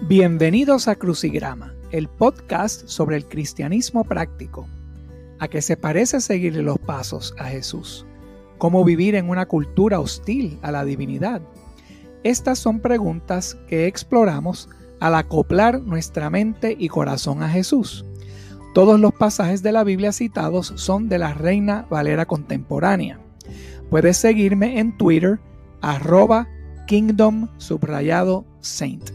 Bienvenidos a Crucigrama, el podcast sobre el cristianismo práctico. ¿A qué se parece seguirle los pasos a Jesús? ¿Cómo vivir en una cultura hostil a la divinidad? Estas son preguntas que exploramos al acoplar nuestra mente y corazón a Jesús. Todos los pasajes de la Biblia citados son de la Reina Valera contemporánea. Puedes seguirme en Twitter, @kingdom_saint.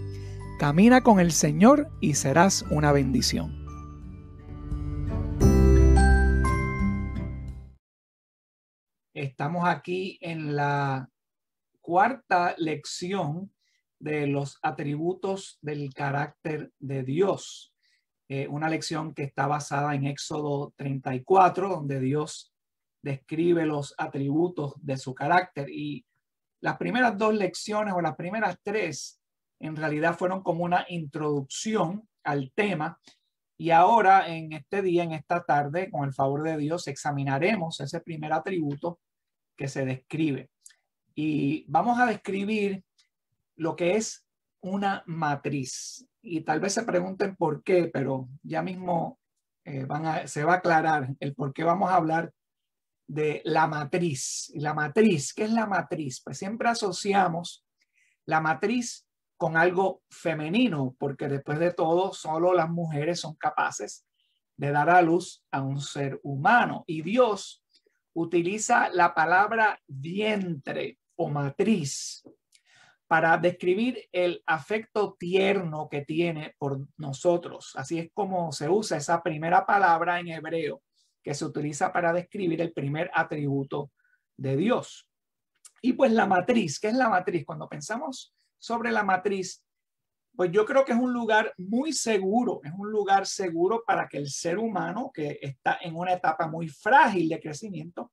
Camina con el Señor y serás una bendición. Estamos aquí en la cuarta lección de los atributos del carácter de Dios. Una lección que está basada en Éxodo 34, donde Dios describe los atributos de su carácter. Y las primeras dos lecciones, o las primeras tres, en realidad fueron como una introducción al tema. Y ahora, en este día, en esta tarde, con el favor de Dios, examinaremos ese primer atributo que se describe. Y vamos a describir lo que es una matriz. Y tal vez se pregunten por qué, pero ya mismo se va a aclarar el por qué vamos a hablar de la matriz. Y la matriz, ¿qué es la matriz? Pues siempre asociamos la matriz con algo femenino, porque después de todo, solo las mujeres son capaces de dar a luz a un ser humano. Y Dios utiliza la palabra vientre o matriz para describir el afecto tierno que tiene por nosotros. Así es como se usa esa primera palabra en hebreo que se utiliza para describir el primer atributo de Dios. Y pues la matriz, ¿qué es la matriz? Cuando pensamos sobre la matriz, pues yo creo que es un lugar muy seguro, es un lugar seguro para que el ser humano, que está en una etapa muy frágil de crecimiento,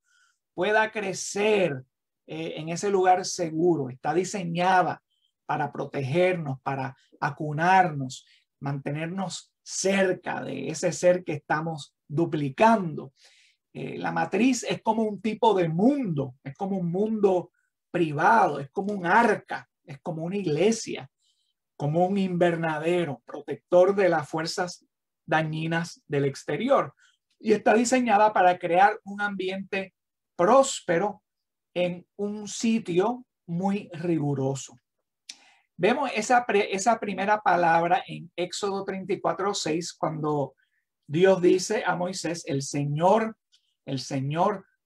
pueda crecer en ese lugar seguro. Está diseñada para protegernos, para acunarnos, mantenernos cerca de ese ser que estamos duplicando. La matriz es como un tipo de mundo, es como un mundo privado, es como un arca, es como una iglesia, como un invernadero protector de las fuerzas dañinas del exterior. Y está diseñada para crear un ambiente próspero en un sitio muy riguroso. Vemos esa primera palabra en Éxodo 34:6, cuando Dios dice a Moisés, el Señor,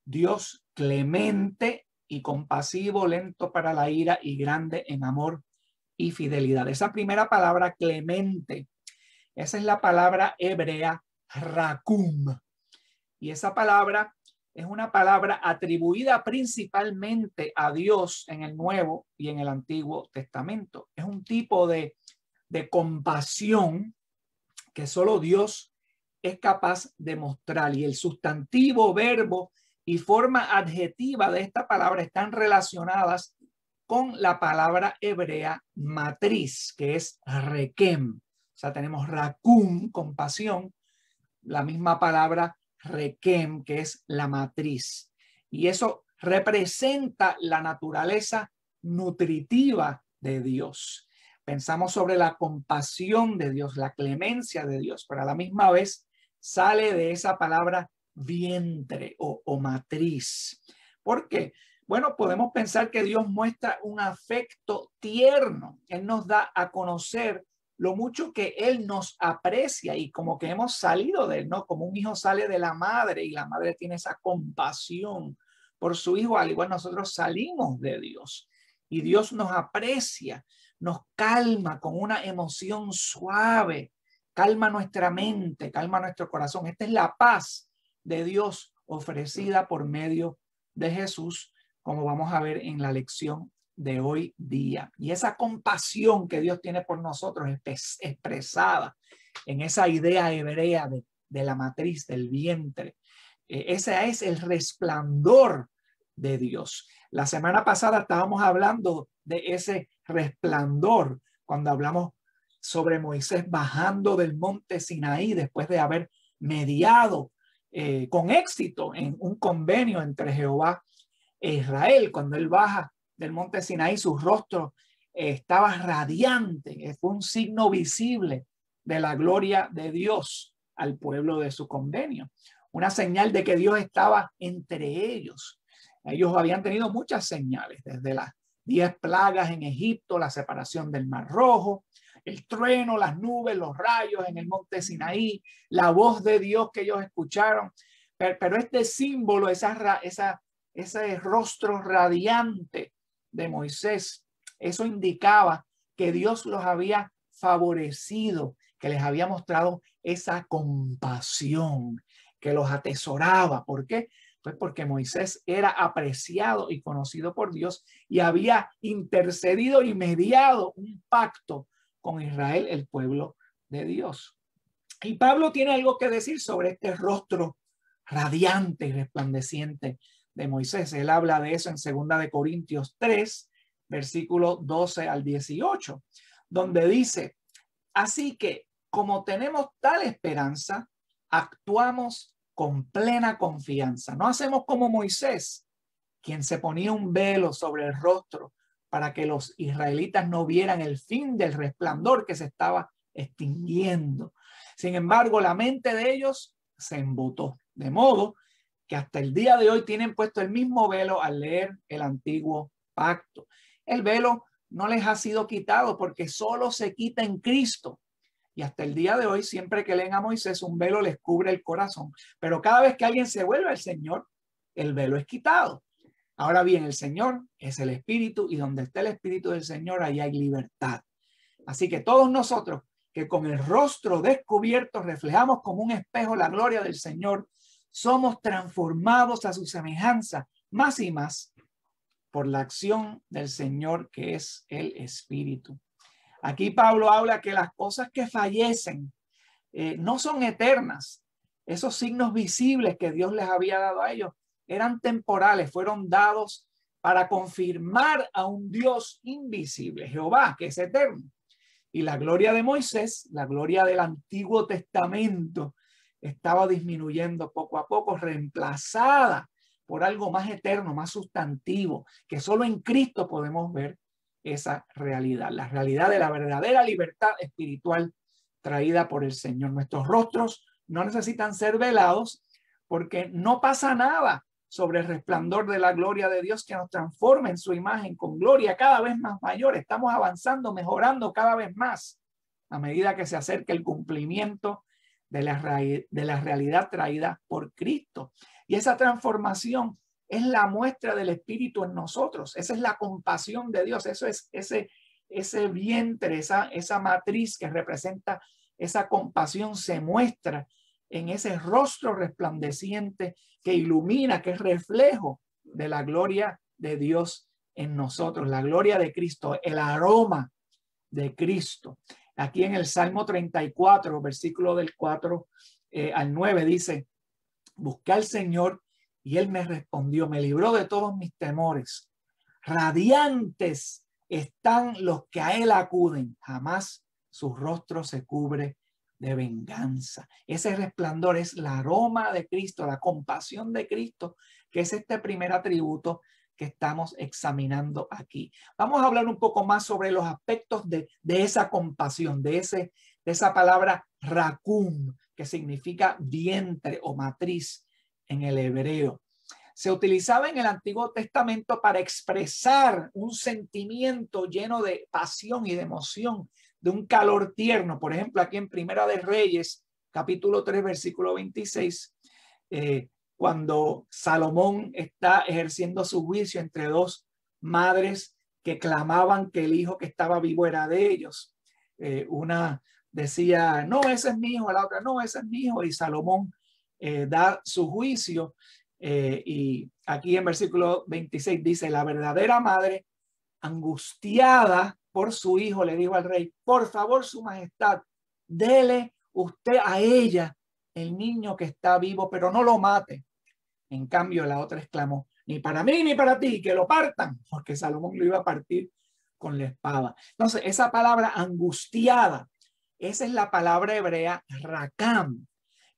Dios clemente y compasivo, lento para la ira y grande en amor y fidelidad. Esa primera palabra, clemente, esa es la palabra hebrea rakum. Y esa palabra es una palabra atribuida principalmente a Dios en el Nuevo y en el Antiguo Testamento. Es un tipo de compasión que solo Dios es capaz de mostrar. Y el sustantivo, verbo y forma adjetiva de esta palabra están relacionadas con la palabra hebrea matriz, que es rekem. O sea, tenemos rakum, compasión, la misma palabra rekem, que es la matriz. Y eso representa la naturaleza nutritiva de Dios. Pensamos sobre la compasión de Dios, la clemencia de Dios, pero a la misma vez sale de esa palabra vientre o matriz. ¿Por qué? Bueno, podemos pensar que Dios muestra un afecto tierno. Él nos da a conocer lo mucho que Él nos aprecia y como que hemos salido de Él, ¿no? Como un hijo sale de la madre y la madre tiene esa compasión por su hijo, al igual nosotros salimos de Dios y Dios nos aprecia, nos calma con una emoción suave, calma nuestra mente, calma nuestro corazón. Esta es la paz de Dios ofrecida por medio de Jesús, como vamos a ver en la lección de hoy día. Y esa compasión que Dios tiene por nosotros es expresada en esa idea hebrea de la matriz, del vientre. Ese es el resplandor de Dios. La semana pasada estábamos hablando de ese resplandor cuando hablamos sobre Moisés bajando del monte Sinaí después de haber mediado con éxito en un convenio entre Jehová e Israel. Cuando él baja del monte Sinaí, su rostro estaba radiante, fue un signo visible de la gloria de Dios al pueblo de su convenio, una señal de que Dios estaba entre ellos. Ellos habían tenido muchas señales, desde las 10 plagas en Egipto, la separación del Mar Rojo, el trueno, las nubes, los rayos en el monte Sinaí, la voz de Dios que ellos escucharon. Pero este símbolo, ese rostro radiante de Moisés, eso indicaba que Dios los había favorecido, que les había mostrado esa compasión, que los atesoraba. ¿Por qué? Pues porque Moisés era apreciado y conocido por Dios y había intercedido y mediado un pacto con Israel, el pueblo de Dios. Y Pablo tiene algo que decir sobre este rostro radiante y resplandeciente de Moisés. Él habla de eso en 2 Corintios 3, versículo 12 al 18, donde dice: así que, como tenemos tal esperanza, actuamos con plena confianza. No hacemos como Moisés, quien se ponía un velo sobre el rostro para que los israelitas no vieran el fin del resplandor que se estaba extinguiendo. Sin embargo, la mente de ellos se embotó, de modo que hasta el día de hoy tienen puesto el mismo velo al leer el antiguo pacto. El velo no les ha sido quitado porque solo se quita en Cristo. Y hasta el día de hoy, siempre que leen a Moisés, un velo les cubre el corazón. Pero cada vez que alguien se vuelve al Señor, el velo es quitado. Ahora bien, el Señor es el Espíritu, y donde está el Espíritu del Señor, ahí hay libertad. Así que todos nosotros, que con el rostro descubierto reflejamos como un espejo la gloria del Señor, somos transformados a su semejanza más y más por la acción del Señor, que es el Espíritu. Aquí Pablo habla que las cosas que fallecen no son eternas. Esos signos visibles que Dios les había dado a ellos eran temporales, fueron dados para confirmar a un Dios invisible, Jehová, que es eterno. Y la gloria de Moisés, la gloria del Antiguo Testamento, estaba disminuyendo poco a poco, reemplazada por algo más eterno, más sustantivo, que solo en Cristo podemos ver esa realidad, la realidad de la verdadera libertad espiritual traída por el Señor. Nuestros rostros no necesitan ser velados porque no pasa nada sobre el resplandor de la gloria de Dios que nos transforma en su imagen con gloria cada vez más mayor. Estamos avanzando, mejorando cada vez más a medida que se acerca el cumplimiento de la realidad traída por Cristo. Y esa transformación es la muestra del Espíritu en nosotros. Esa es la compasión de Dios. Eso es ese vientre, esa matriz que representa esa compasión, se muestra en ese rostro resplandeciente que ilumina, que es reflejo de la gloria de Dios en nosotros, la gloria de Cristo, el aroma de Cristo. Aquí en el Salmo 34, versículo del 4 al 9 dice: busqué al Señor y Él me respondió, me libró de todos mis temores. Radiantes están los que a Él acuden, jamás su rostro se cubre de venganza. Ese resplandor es el aroma de Cristo, la compasión de Cristo, que es este primer atributo que estamos examinando aquí. Vamos a hablar un poco más sobre los aspectos de esa compasión, de esa palabra rakum, que significa vientre o matriz en el hebreo. Se utilizaba en el Antiguo Testamento para expresar un sentimiento lleno de pasión y de emoción, de un calor tierno. Por ejemplo, aquí en Primera de Reyes, capítulo 3, versículo 26, cuando Salomón está ejerciendo su juicio entre dos madres que clamaban que el hijo que estaba vivo era de ellos. Una decía, no, ese es mi hijo, la otra, no, ese es mi hijo, y Salomón da su juicio. Y aquí en versículo 26 dice: la verdadera madre, angustiada por su hijo, le dijo al rey: por favor, su majestad, dele usted a ella el niño que está vivo, pero no lo mate. En cambio, la otra exclamó: ni para mí ni para ti, que lo partan, porque Salomón lo iba a partir con la espada. Entonces, esa palabra angustiada, esa es la palabra hebrea rakam,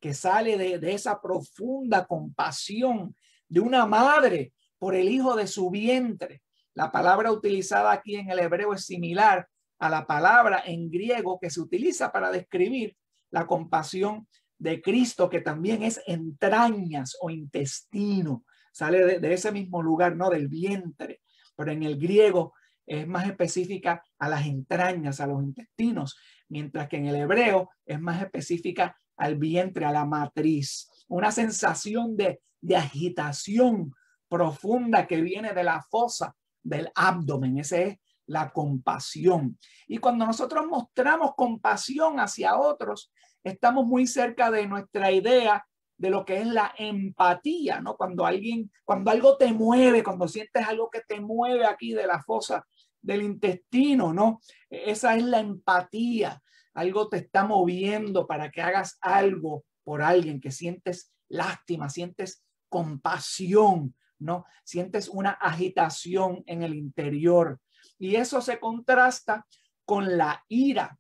que sale de esa profunda compasión de una madre por el hijo de su vientre. La palabra utilizada aquí en el hebreo es similar a la palabra en griego que se utiliza para describir la compasión de Cristo, que también es entrañas o intestino. Sale de ese mismo lugar, no del vientre, pero en el griego es más específica a las entrañas, a los intestinos, mientras que en el hebreo es más específica al vientre, a la matriz. Una sensación de agitación profunda que viene de la fosa del abdomen. Esa es la compasión. Y cuando nosotros mostramos compasión hacia otros, estamos muy cerca de nuestra idea de lo que es la empatía, ¿no? Cuando algo te mueve, cuando sientes algo que te mueve aquí de la fosa del intestino, ¿no? Esa es la empatía. Algo te está moviendo para que hagas algo por alguien, que sientes lástima, sientes compasión, ¿no? Sientes una agitación en el interior. Y eso se contrasta con la ira,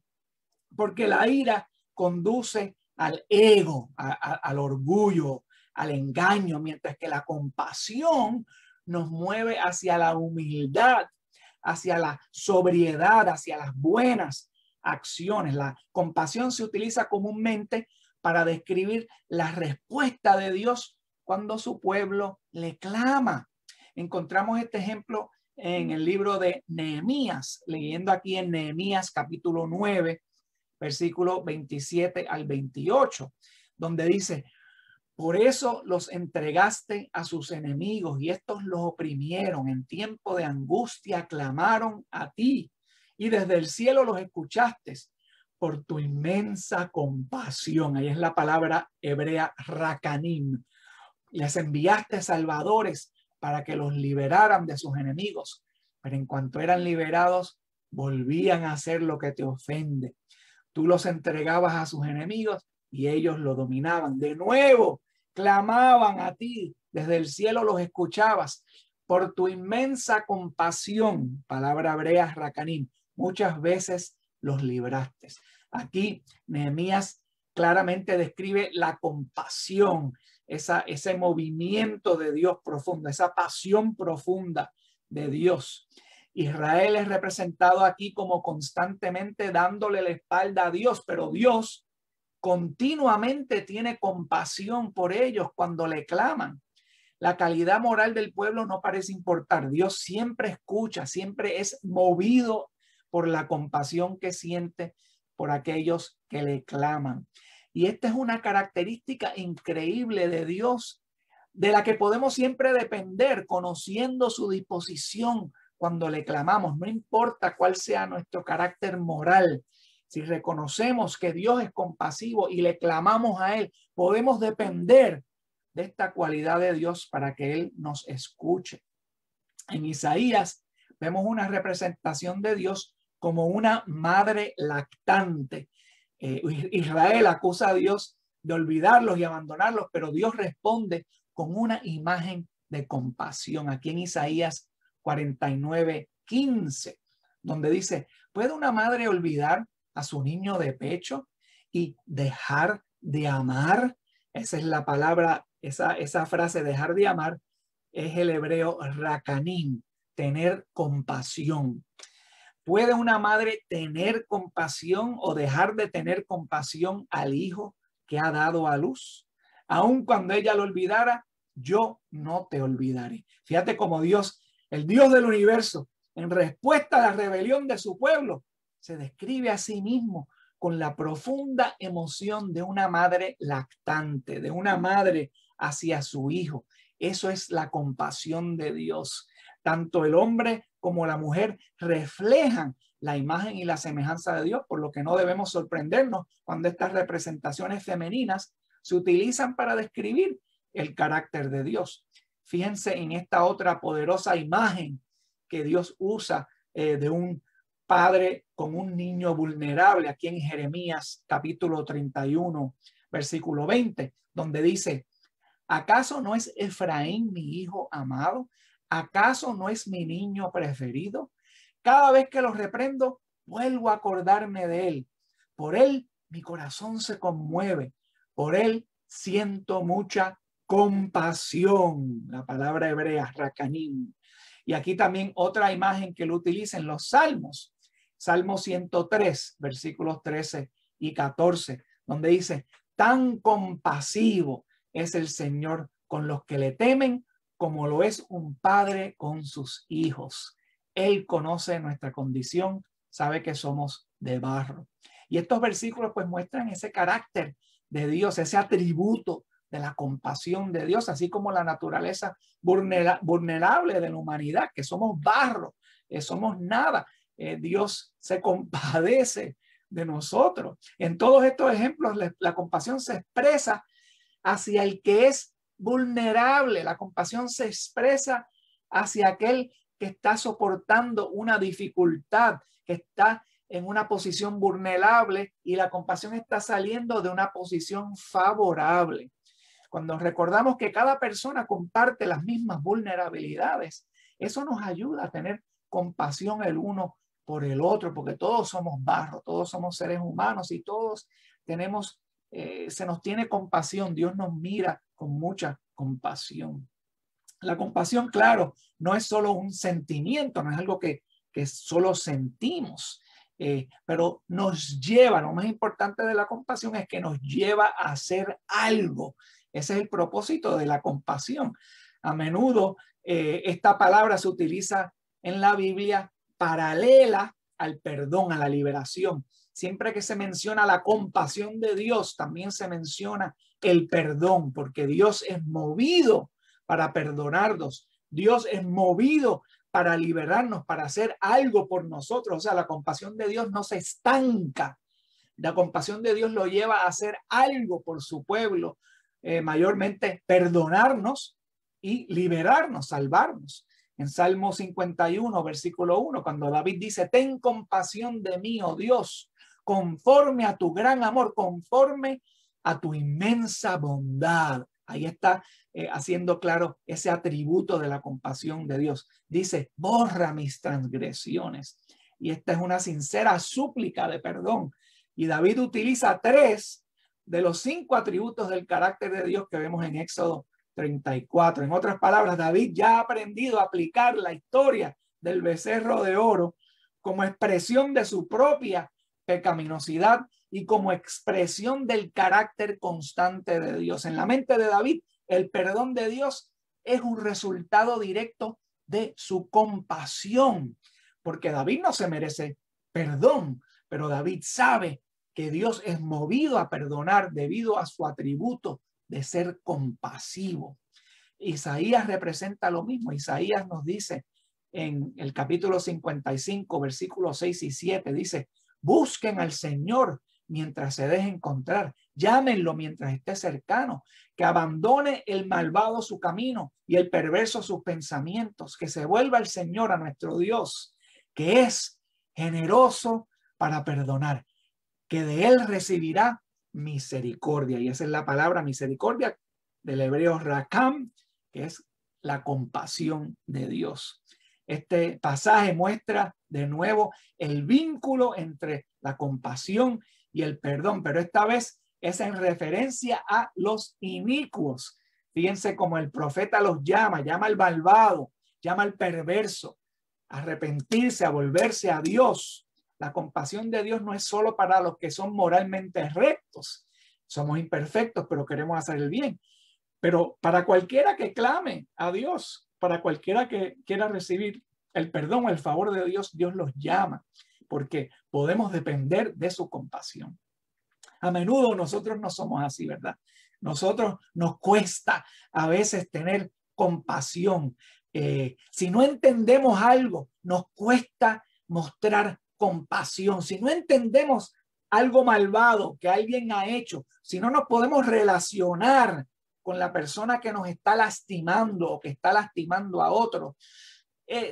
porque la ira conduce al ego, al orgullo, al engaño, mientras que la compasión nos mueve hacia la humildad, hacia la sobriedad, hacia las buenas acciones. La compasión se utiliza comúnmente para describir la respuesta de Dios cuando su pueblo le clama. Encontramos este ejemplo en el libro de Nehemías, leyendo aquí en Nehemías capítulo 9, versículo 27 al 28, donde dice: por eso los entregaste a sus enemigos y estos los oprimieron. En tiempo de angustia clamaron a ti y desde el cielo los escuchaste por tu inmensa compasión. Ahí es la palabra hebrea rakanim. Les enviaste salvadores para que los liberaran de sus enemigos, pero en cuanto eran liberados, volvían a hacer lo que te ofende. Tú los entregabas a sus enemigos y ellos lo dominaban. De nuevo, clamaban a ti, desde el cielo los escuchabas. Por tu inmensa compasión, palabra hebrea rakanim, muchas veces los libraste. Aquí Nehemías claramente describe la compasión, ese movimiento de Dios profundo, esa pasión profunda de Dios. Israel es representado aquí como constantemente dándole la espalda a Dios, pero Dios continuamente tiene compasión por ellos cuando le claman. La calidad moral del pueblo no parece importar. Dios siempre escucha, siempre es movido por la compasión que siente por aquellos que le claman. Y esta es una característica increíble de Dios, de la que podemos siempre depender, conociendo su disposición cuando le clamamos. No importa cuál sea nuestro carácter moral, si reconocemos que Dios es compasivo y le clamamos a Él, podemos depender de esta cualidad de Dios para que Él nos escuche. En Isaías vemos una representación de Dios como una madre lactante. Israel acusa a Dios de olvidarlos y abandonarlos, pero Dios responde con una imagen de compasión. Aquí en Isaías 49:15, donde dice: ¿puede una madre olvidar a su niño de pecho y dejar de amar? Esa es la palabra, esa frase, dejar de amar, es el hebreo rakanim, tener compasión. ¿Puede una madre tener compasión o dejar de tener compasión al hijo que ha dado a luz? Aun cuando ella lo olvidara, yo no te olvidaré. Fíjate cómo Dios, el Dios del universo, en respuesta a la rebelión de su pueblo, se describe a sí mismo con la profunda emoción de una madre lactante, de una madre hacia su hijo. Eso es la compasión de Dios. Tanto el hombre como la mujer reflejan la imagen y la semejanza de Dios, por lo que no debemos sorprendernos cuando estas representaciones femeninas se utilizan para describir el carácter de Dios. Fíjense en esta otra poderosa imagen que Dios usa de un padre con un niño vulnerable, aquí en Jeremías capítulo 31, versículo 20, donde dice: ¿acaso no es Efraín mi hijo amado? ¿Acaso no es mi niño preferido? Cada vez que lo reprendo, vuelvo a acordarme de él. Por él mi corazón se conmueve. Por él siento mucha compasión. La palabra hebrea, rakanim. Y aquí también otra imagen que lo utiliza en los Salmos. Salmo 103, versículos 13 y 14, donde dice: tan compasivo es el Señor con los que le temen, como lo es un padre con sus hijos. Él conoce nuestra condición, sabe que somos de barro. Y estos versículos pues muestran ese carácter de Dios, ese atributo de la compasión de Dios, así como la naturaleza vulnerable de la humanidad, que somos barro, somos nada. Dios se compadece de nosotros. En todos estos ejemplos, la compasión se expresa hacia el que es vulnerable. La compasión se expresa hacia aquel que está soportando una dificultad, que está en una posición vulnerable, y la compasión está saliendo de una posición favorable. Cuando recordamos que cada persona comparte las mismas vulnerabilidades, eso nos ayuda a tener compasión el uno por el otro, porque todos somos barro, todos somos seres humanos y todos tenemos, se nos tiene compasión. Dios nos mira con mucha compasión. La compasión, claro, no es solo un sentimiento, no es algo que solo sentimos, pero nos lleva, lo más importante de la compasión es que nos lleva a hacer algo. Ese es el propósito de la compasión. A menudo esta palabra se utiliza en la Biblia paralela al perdón, a la liberación. Siempre que se menciona la compasión de Dios, también se menciona el perdón, porque Dios es movido para perdonarnos. Dios es movido para liberarnos, para hacer algo por nosotros. O sea, la compasión de Dios no se estanca. La compasión de Dios lo lleva a hacer algo por su pueblo, mayormente perdonarnos y liberarnos, salvarnos. En Salmo 51, versículo 1, cuando David dice: ten compasión de mí, oh Dios, conforme a tu gran amor, conforme a tu inmensa bondad. Ahí está haciendo claro ese atributo de la compasión de Dios. Dice: borra mis transgresiones. Y esta es una sincera súplica de perdón. Y David utiliza 3 de los 5 atributos del carácter de Dios que vemos en Éxodo 34. En otras palabras, David ya ha aprendido a aplicar la historia del becerro de oro como expresión de su propia pecaminosidad y como expresión del carácter constante de Dios. En la mente de David, el perdón de Dios es un resultado directo de su compasión, porque David no se merece perdón, pero David sabe que Dios es movido a perdonar debido a su atributo de ser compasivo. Isaías representa lo mismo. Isaías nos dice en el capítulo 55, versículos 6 y 7, dice: busquen al Señor mientras se deje encontrar, llámenlo mientras esté cercano, que abandone el malvado su camino y el perverso sus pensamientos, que se vuelva el Señor, a nuestro Dios, que es generoso para perdonar, que de él recibirá misericordia. Y esa es la palabra misericordia del hebreo rakam, que es la compasión de Dios. Este pasaje muestra de nuevo el vínculo entre la compasión y el perdón, pero esta vez es en referencia a los inicuos. Fíjense cómo el profeta los llama al malvado, llama al perverso a arrepentirse, a volverse a Dios. La compasión de Dios no es solo para los que son moralmente rectos. Somos imperfectos, pero queremos hacer el bien. Pero para cualquiera que clame a Dios, para cualquiera que quiera recibir el perdón o el favor de Dios, Dios los llama, porque podemos depender de su compasión. A menudo nosotros no somos así, ¿verdad? Nosotros nos cuesta a veces tener compasión. Si no entendemos algo, nos cuesta mostrar compasión. Si no entendemos algo malvado que alguien ha hecho, si no nos podemos relacionar con la persona que nos está lastimando o que está lastimando a otro,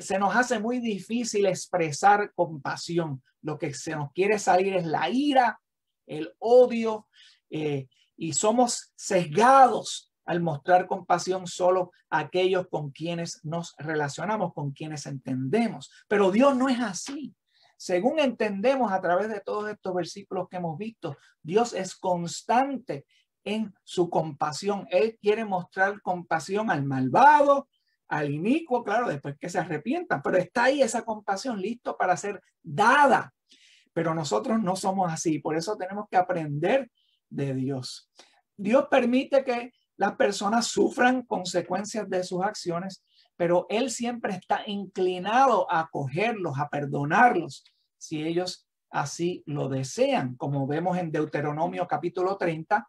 se nos hace muy difícil expresar compasión. Lo que se nos quiere salir es la ira, el odio, y somos sesgados al mostrar compasión solo a aquellos con quienes nos relacionamos, con quienes entendemos. Pero Dios no es así. Según entendemos a través de todos estos versículos que hemos visto, Dios es constante en su compasión. Él quiere mostrar compasión al malvado, al inicuo, claro, después que se arrepientan, pero está ahí esa compasión listo para ser dada. Pero nosotros no somos así, por eso tenemos que aprender de Dios. Dios permite que las personas sufran consecuencias de sus acciones, pero Él siempre está inclinado a acogerlos, a perdonarlos, si ellos así lo desean, como vemos en Deuteronomio capítulo 30,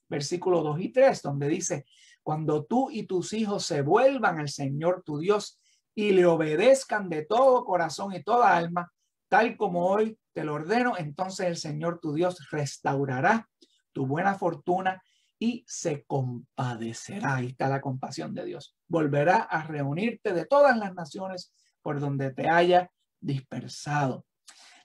versículos 2 y 3, donde dice: cuando tú y tus hijos se vuelvan al Señor tu Dios y le obedezcan de todo corazón y toda alma, tal como hoy te lo ordeno, entonces el Señor tu Dios restaurará tu buena fortuna y se compadecerá. Ahí está la compasión de Dios. Volverá a reunirte de todas las naciones por donde te haya dispersado.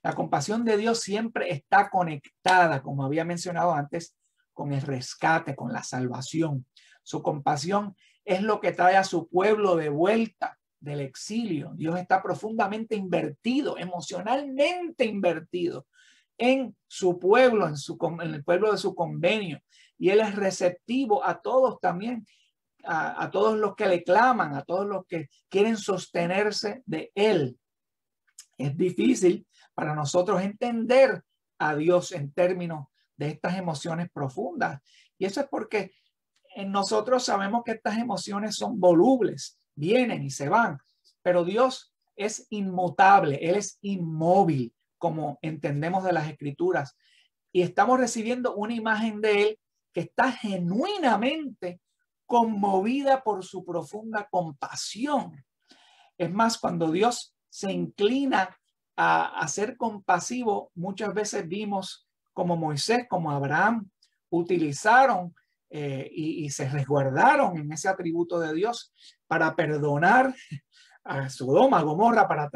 La compasión de Dios siempre está conectada, como había mencionado antes, con el rescate, con la salvación. Su compasión es lo que trae a su pueblo de vuelta del exilio. Dios está profundamente invertido, emocionalmente invertido en su pueblo, en el pueblo de su convenio. Y Él es receptivo a todos también, a todos los que le claman, a todos los que quieren sostenerse de Él. Es difícil para nosotros entender a Dios en términos de estas emociones profundas. Y eso es porque nosotros sabemos que estas emociones son volubles, vienen y se van, pero Dios es inmutable, Él es inmóvil, como entendemos de las Escrituras. Y estamos recibiendo una imagen de Él que está genuinamente conmovida por su profunda compasión. Es más, cuando Dios se inclina a ser compasivo, muchas veces vimos como Moisés, como Abraham, utilizaron y se resguardaron en ese atributo de Dios para perdonar a Sodoma, a Gomorra, para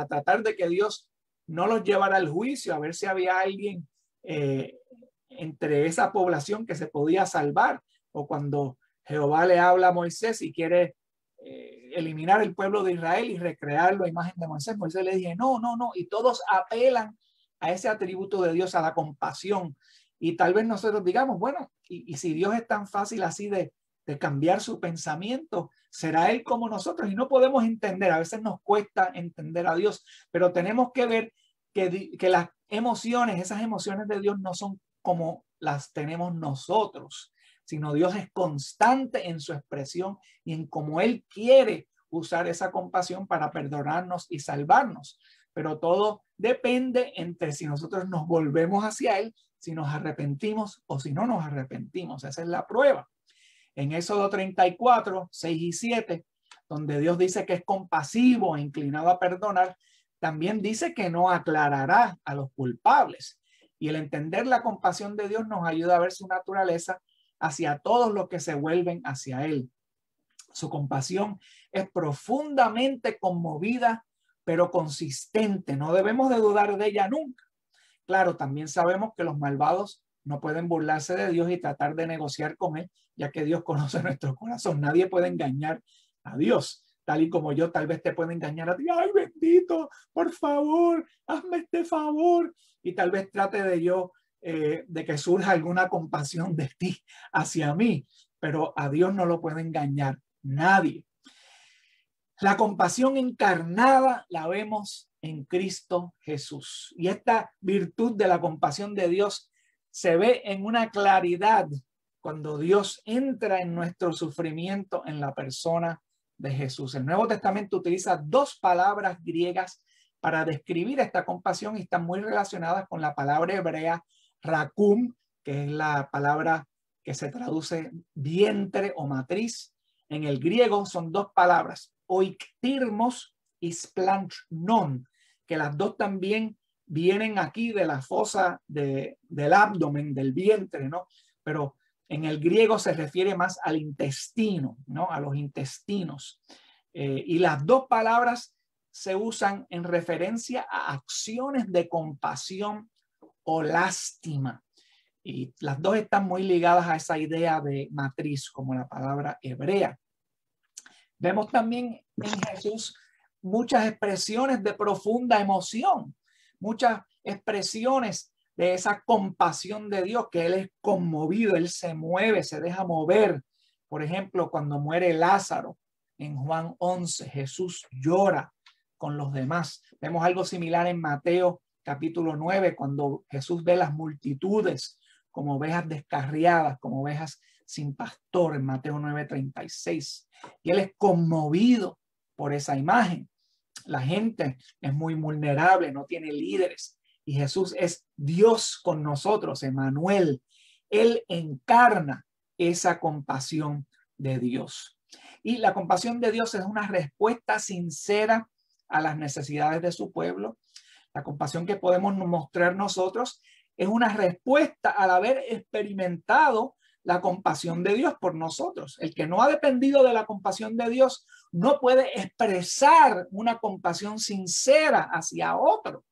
tratar de que Dios no los llevara al juicio, a ver si había alguien entre esa población que se podía salvar. O cuando Jehová le habla a Moisés y quiere eliminar el pueblo de Israel y recrearlo a imagen de Moisés, Moisés le dice no, no, no, y todos apelan a ese atributo de Dios, a la compasión. Y tal vez nosotros digamos, bueno, y si Dios es tan fácil así de cambiar su pensamiento, será Él como nosotros. Y no podemos entender, a veces nos cuesta entender a Dios, pero tenemos que ver que las emociones, esas emociones de Dios no son como las tenemos nosotros, sino Dios es constante en su expresión y en cómo Él quiere usar esa compasión para perdonarnos y salvarnos. Pero todo depende entre si nosotros nos volvemos hacia Él, si nos arrepentimos o si no nos arrepentimos. Esa es la prueba. En Éxodo 34, 6 y 7, donde Dios dice que es compasivo e inclinado a perdonar, también dice que no aclarará a los culpables. Y el entender la compasión de Dios nos ayuda a ver su naturaleza hacia todos los que se vuelven hacia Él. Su compasión es profundamente conmovida, pero consistente. No debemos de dudar de ella nunca. Claro, también sabemos que los malvados no pueden burlarse de Dios y tratar de negociar con Él, ya que Dios conoce nuestro corazón. Nadie puede engañar a Dios, tal y como yo tal vez te puedo engañar a ti. Ay, bendito, por favor, hazme este favor. Y tal vez trate de yo, de que surja alguna compasión de ti hacia mí, pero a Dios no lo puede engañar nadie. La compasión encarnada la vemos en Cristo Jesús. Y esta virtud de la compasión de Dios se ve en una claridad cuando Dios entra en nuestro sufrimiento en la persona de Jesús. El Nuevo Testamento utiliza dos palabras griegas para describir esta compasión y están muy relacionadas con la palabra hebrea rakum, que es la palabra que se traduce vientre o matriz. En el griego son dos palabras, oiktirmos y splanchnon, que las dos también vienen aquí de la fosa del abdomen, del vientre, ¿no? Pero en el griego se refiere más al intestino, ¿no? A los intestinos. Y las dos palabras se usan en referencia a acciones de compasión o lástima. Y las dos están muy ligadas a esa idea de matriz, como la palabra hebrea. Vemos también en Jesús muchas expresiones de profunda emoción, muchas expresiones de esa compasión de Dios, que Él es conmovido, Él se mueve, se deja mover. Por ejemplo, cuando muere Lázaro, en Juan 11. Jesús llora con los demás. Vemos algo similar en Mateo capítulo 9, cuando Jesús ve las multitudes como ovejas descarriadas, como ovejas sin pastor, en Mateo 9:36. Y él es conmovido por esa imagen. La gente es muy vulnerable, no tiene líderes. Y Jesús es Dios con nosotros, Emmanuel. Él encarna esa compasión de Dios. Y la compasión de Dios es una respuesta sincera a las necesidades de su pueblo. La compasión que podemos mostrar nosotros es una respuesta al haber experimentado la compasión de Dios por nosotros. El que no ha dependido de la compasión de Dios no puede expresar una compasión sincera hacia otro.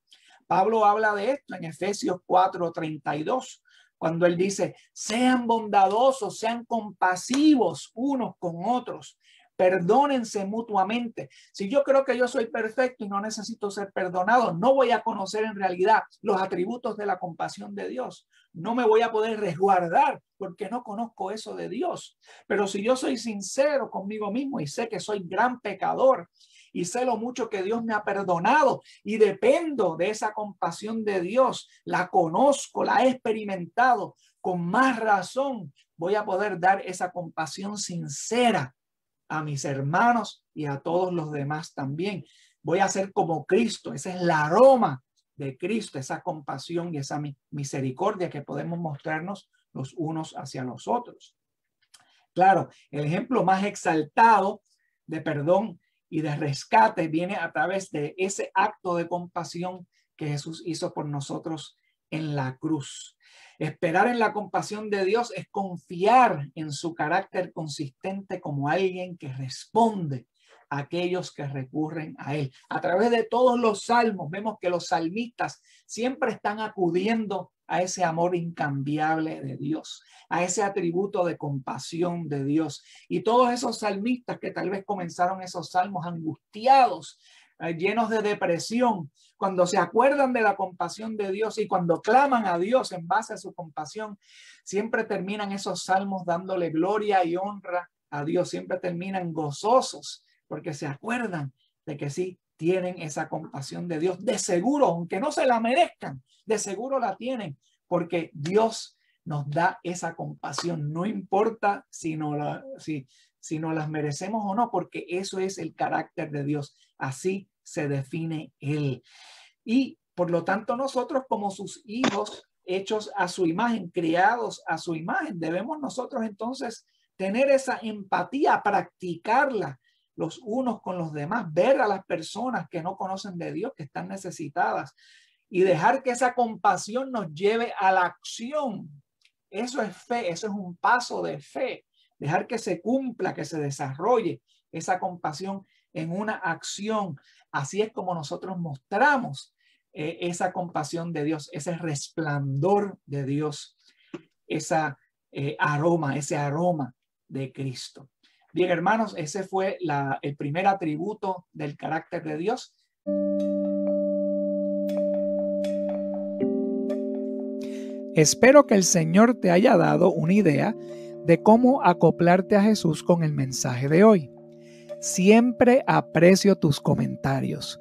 Pablo habla de esto en Efesios 4:32, cuando él dice: sean bondadosos, sean compasivos unos con otros, perdónense mutuamente. Si yo creo que yo soy perfecto y no necesito ser perdonado, no voy a conocer en realidad los atributos de la compasión de Dios. No me voy a poder resguardar porque no conozco eso de Dios. Pero si yo soy sincero conmigo mismo y sé que soy gran pecador y sé lo mucho que Dios me ha perdonado y dependo de esa compasión de Dios, la conozco, la he experimentado, con más razón voy a poder dar esa compasión sincera a mis hermanos y a todos los demás también. Voy a ser como Cristo. Ese es el aroma de Cristo, esa compasión y esa misericordia que podemos mostrarnos los unos hacia los otros. Claro, el ejemplo más exaltado de perdón y de rescate viene a través de ese acto de compasión que Jesús hizo por nosotros en la cruz. Esperar en la compasión de Dios es confiar en su carácter consistente como alguien que responde a aquellos que recurren a él. A través de todos los salmos vemos que los salmistas siempre están acudiendo a ese amor incambiable de Dios, a ese atributo de compasión de Dios. Y todos esos salmistas que tal vez comenzaron esos salmos angustiados, llenos de depresión, cuando se acuerdan de la compasión de Dios y cuando claman a Dios en base a su compasión, siempre terminan esos salmos dándole gloria y honra a Dios, siempre terminan gozosos porque se acuerdan de que sí tienen esa compasión de Dios. De seguro, aunque no se la merezcan, de seguro la tienen porque Dios nos da esa compasión, no importa si no las merecemos o no, porque eso es el carácter de Dios. Así se define Él. Y por lo tanto nosotros como sus hijos, hechos a su imagen, criados a su imagen, debemos nosotros entonces tener esa empatía, practicarla los unos con los demás, ver a las personas que no conocen de Dios, que están necesitadas, y dejar que esa compasión nos lleve a la acción. Eso es fe, eso es un paso de fe. Dejar que se cumpla, que se desarrolle esa compasión en una acción. Así es como nosotros mostramos esa compasión de Dios, ese resplandor de Dios, ese aroma de Cristo. Bien, hermanos, ese fue el primer atributo del carácter de Dios. Espero que el Señor te haya dado una idea de cómo acoplarte a Jesús con el mensaje de hoy. Siempre aprecio tus comentarios.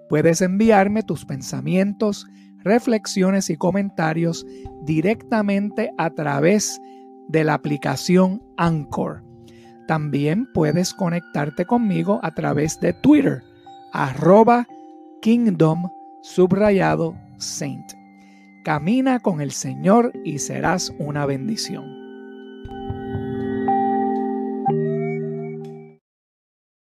Puedes enviarme tus pensamientos, reflexiones y comentarios directamente a través de la aplicación Anchor. También puedes conectarte conmigo a través de Twitter, @Kingdom_Saint. Camina con el Señor y serás una bendición.